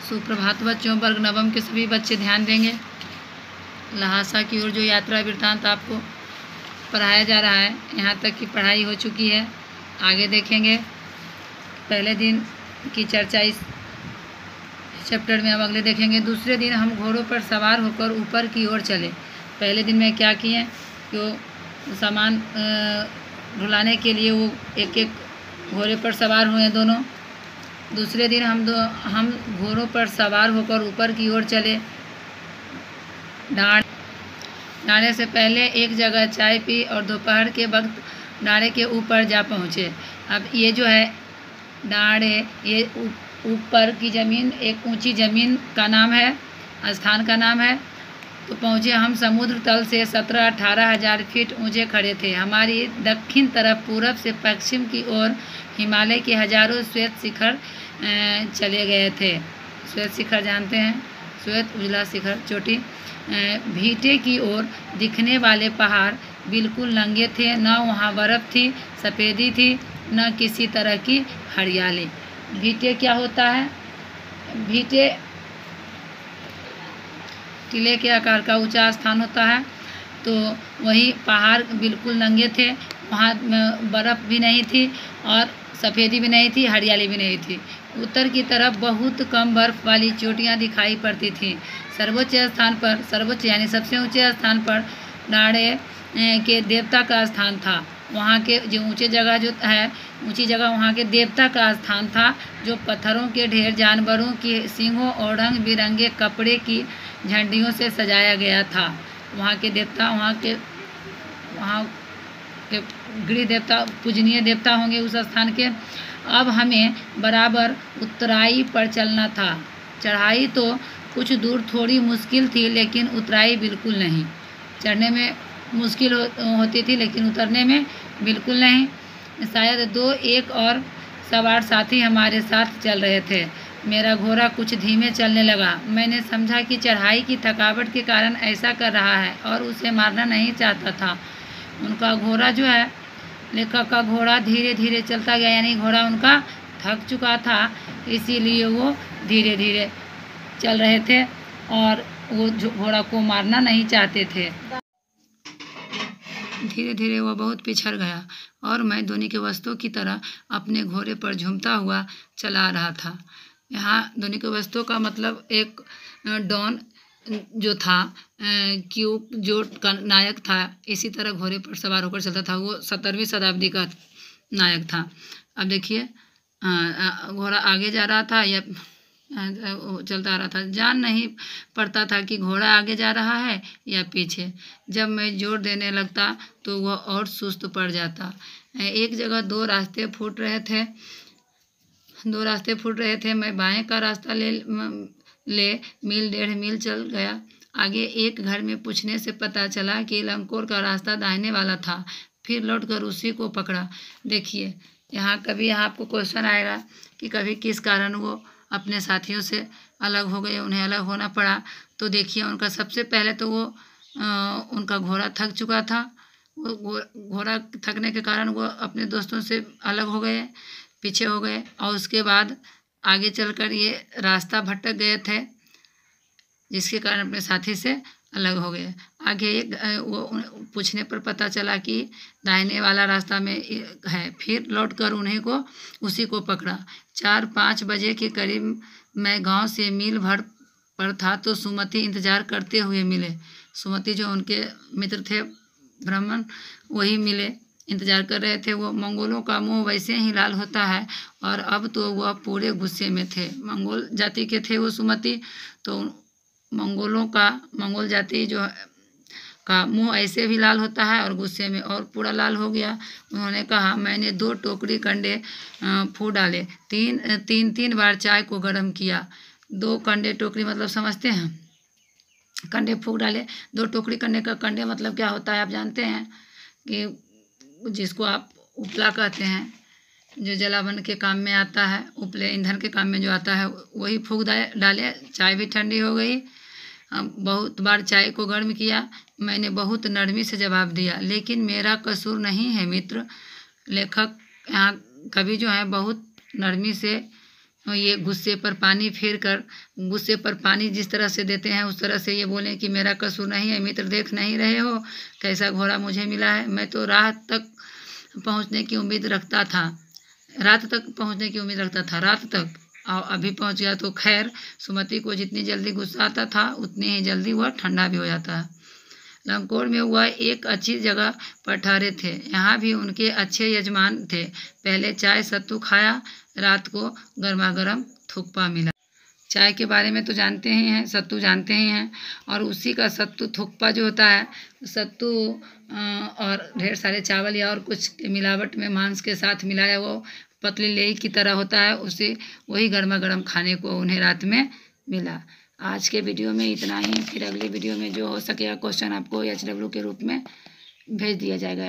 सुप्रभात बच्चों। वर्ग नवम के सभी बच्चे ध्यान देंगे। लहासा की ओर जो यात्रा वृत्तांत आपको पढ़ाया जा रहा है, यहाँ तक की पढ़ाई हो चुकी है। आगे देखेंगे। पहले दिन की चर्चा इस चैप्टर में, अब अगले देखेंगे। दूसरे दिन हम घोड़ों पर सवार होकर ऊपर की ओर चले। पहले दिन में क्या किए, जो सामान ढुलाने के लिए वो एक एक घोड़े पर सवार हुए दोनों। दूसरे दिन हम घोड़ों पर सवार होकर ऊपर की ओर चले। डाँड़े से पहले एक जगह चाय पी और दोपहर के वक्त डाँड़े के ऊपर जा पहुँचे। अब ये जो है डाँड़े, ये ऊपर की ज़मीन, एक ऊंची ज़मीन का नाम है, स्थान का नाम है। तो पहुँचे हम। समुद्र तल से 17-18 हज़ार फीट ऊंचे खड़े थे। हमारी दक्षिण तरफ पूरब से पश्चिम की ओर हिमालय के हजारों श्वेत शिखर चले गए थे। श्वेत शिखर जानते हैं, श्वेत उजला शिखर चोटी। भीटे की ओर दिखने वाले पहाड़ बिल्कुल नंगे थे, न वहाँ बर्फ़ थी, सफ़ेदी थी, न किसी तरह की हरियाली। भीटे क्या होता है? भीटे टीले के आकार का ऊंचा स्थान होता है। तो वही पहाड़ बिल्कुल नंगे थे, वहाँ बर्फ़ भी नहीं थी और सफ़ेदी भी नहीं थी, हरियाली भी नहीं थी। उत्तर की तरफ बहुत कम बर्फ़ वाली चोटियाँ दिखाई पड़ती थीं। सर्वोच्च स्थान पर, सर्वोच्च यानी सबसे ऊंचे स्थान पर डाँड़े के देवता का स्थान था। वहाँ के जो ऊंचे जगह जो है, ऊंची जगह वहाँ के देवता का स्थान था, जो पत्थरों के ढेर, जानवरों के सींगों और रंग बिरंगे कपड़े की झंडियों से सजाया गया था। वहाँ के देवता, वहाँ के गृह देवता, पूजनीय देवता होंगे उस स्थान के। अब हमें बराबर उतराई पर चलना था। चढ़ाई तो कुछ दूर थोड़ी मुश्किल थी, लेकिन उतराई बिल्कुल नहीं। चढ़ने में मुश्किल होती थी, लेकिन उतरने में बिल्कुल नहीं। शायद 2-1 और सवार साथी हमारे साथ चल रहे थे। मेरा घोड़ा कुछ धीमे चलने लगा। मैंने समझा कि चढ़ाई की थकावट के कारण ऐसा कर रहा है और उसे मारना नहीं चाहता था। उनका घोड़ा जो है, लेखक का घोड़ा धीरे धीरे चलता गया, यानी घोड़ा उनका थक चुका था, इसीलिए वो धीरे धीरे चल रहे थे और वो घोड़ा को मारना नहीं चाहते थे। धीरे धीरे वह बहुत पिछड़ गया और मैं ध्वनि के वस्तु की तरह अपने घोड़े पर झूमता हुआ चला रहा था। यहाँ ध्वनि के वस्तु का मतलब एक डॉन जो था, क्यूब जो नायक था, इसी तरह घोड़े पर सवार होकर चलता था। वो 17वीं शताब्दी का नायक था। अब देखिए, घोड़ा आगे जा रहा था या चलता आ रहा था। जान नहीं पड़ता था कि घोड़ा आगे जा रहा है या पीछे। जब मैं जोर देने लगता तो वह और सुस्त पड़ जाता। एक जगह दो रास्ते फूट रहे थे। मैं बाएं का रास्ता ले मील 1.5 मील चल गया। आगे एक घर में पूछने से पता चला कि लंकोर का रास्ता दाहिने वाला था। फिर लौटकर उसी को पकड़ा। देखिए, यहाँ आपको क्वेश्चन आएगा कि कभी किस कारण वो अपने साथियों से अलग हो गए, उन्हें अलग होना पड़ा। तो देखिए, उनका सबसे पहले तो वो उनका घोड़ा थक चुका था। वो घोड़ा थकने के कारण वो अपने दोस्तों से अलग हो गए, पीछे हो गए, और उसके बाद आगे चलकर ये रास्ता भटक गए थे, जिसके कारण अपने साथी से अलग हो गए। आगे वो पूछने पर पता चला कि दाहिने वाला रास्ता में है। फिर लौटकर उन्हें को उसी को पकड़ा। 4-5 बजे के करीब मैं गांव से मील भर पर था तो सुमति इंतज़ार करते हुए मिले। सुमति जो उनके मित्र थे ब्राह्मण, वही मिले, इंतज़ार कर रहे थे। वो मंगोलों का मुंह वैसे ही लाल होता है और अब तो वह पूरे गुस्से में थे। मंगोल जाति के थे वो सुमति, तो मंगोल जाति जो का मुंह ऐसे भी लाल होता है और गुस्से में और पूरा लाल हो गया। उन्होंने कहा, मैंने 2 टोकरी कंडे फूँक डाले, 3 बार चाय को गर्म किया। 2 कंडे, टोकरी मतलब समझते हैं, कंडे फूँक डाले। 2 टोकरी करने का कंडे मतलब क्या होता है आप जानते हैं, कि जिसको आप उपला कहते हैं, जो जलावन के काम में आता है, उपले ईंधन के काम में जो आता है, वही फूँक डाले। चाय भी ठंडी हो गई। बहुत बार चाय को गर्म किया। मैंने बहुत नरमी से जवाब दिया, लेकिन मेरा कसूर नहीं है मित्र। लेखक यहाँ कवि जो है बहुत नरमी से और ये गुस्से पर पानी फेर कर, गुस्से पर पानी जिस तरह से देते हैं उस तरह से ये बोले कि मेरा कसूर नहीं है मित्र, देख नहीं रहे हो कैसा घोड़ा मुझे मिला है। मैं तो रात तक पहुंचने की उम्मीद रखता था, रात तक और अभी पहुंच गया तो खैर। सुमति को जितनी जल्दी गुस्सा आता था उतनी ही जल्दी वह ठंडा भी हो जाता। लंकोर में वह एक अच्छी जगह पर ठहरे थे। यहाँ भी उनके अच्छे यजमान थे। पहले चाय सत्तू खाया, रात को गर्मा गर्म थुक्पा मिला। चाय के बारे में तो जानते ही हैं, सत्तू जानते ही हैं, और उसी का सत्तू थुक्पा जो होता है, सत्तू और ढेर सारे चावल या और कुछ मिलावट में मांस के साथ मिलाया वो पतली लेई की तरह होता है, उसे वही गर्मा गर्म खाने को उन्हें रात में मिला। आज के वीडियो में इतना ही। फिर अगले वीडियो में जो हो सकेगा क्वेश्चन आपको HW के रूप में भेज दिया जाएगा।